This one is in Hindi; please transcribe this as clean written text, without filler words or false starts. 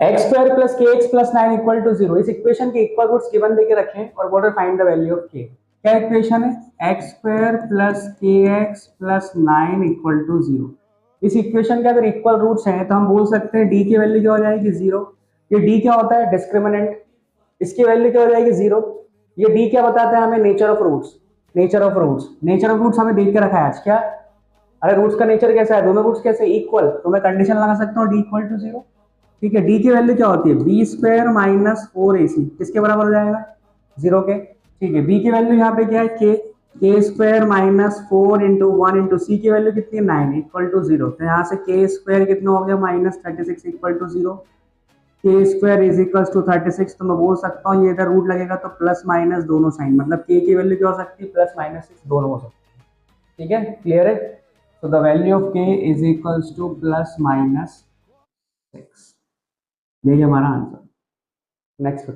एक्स स्क्वायर प्लस के एक्स प्लस 9 इक्वल टू 0। इस इक्वेशन के इक्वल रूट्स गिवन देके रखें और बोल रहे फाइंड द वैल्यू ऑफ के। क्या इक्वेशन है? एक्स स्क्वायर प्लस के एक्स प्लस 9 इक्वल टू 0। इस इक्वेशन के अगर इक्वल रूट्स हैं तो हम बोल सकते हैं डी की वैल्यू क्या हो जाएगी? 0। ये डी क्या होता है? डिस्क्रिमिनेंट। इसकी वैल्यू क्या हो जाएगी? 0। ये डी क्या बताता है हमें? Nature of roots. Nature of roots, nature of roots हमें देख के रखा है आज। क्या? अरे रूट्स का नेचर कैसा है? दोनों रूट्स कैसे? इक्वल। तो मैं कंडीशन लगा सकता हूँ डी इक्वल टू 0। ठीक है, डी की वैल्यू क्या होती है? B square minus 4ac। किसके बराबर हो जाएगा? 0 के। ठीक है, बी की वैल्यू यहाँ पे क्या है? के स्क्वायर माइनस 4 इंटू 1 इंटू सी की वैल्यू कितनी है? 9 इक्वल टू 0। तो यहाँ से के स्क्वायर कितना हो गया? Minus 36 equal to 0। K square is equal to 36। तो मैं बोल सकता हूँ ये इधर रूट लगेगा तो प्लस माइनस दोनों साइन, मतलब के की वैल्यू क्या हो सकती है? प्लस माइनस 6 दोनों हो सकती है। ठीक है, क्लियर है? तो द वैल्यू ऑफ के is equals two plus minus 6। यही हमारा आंसर। नेक्स्ट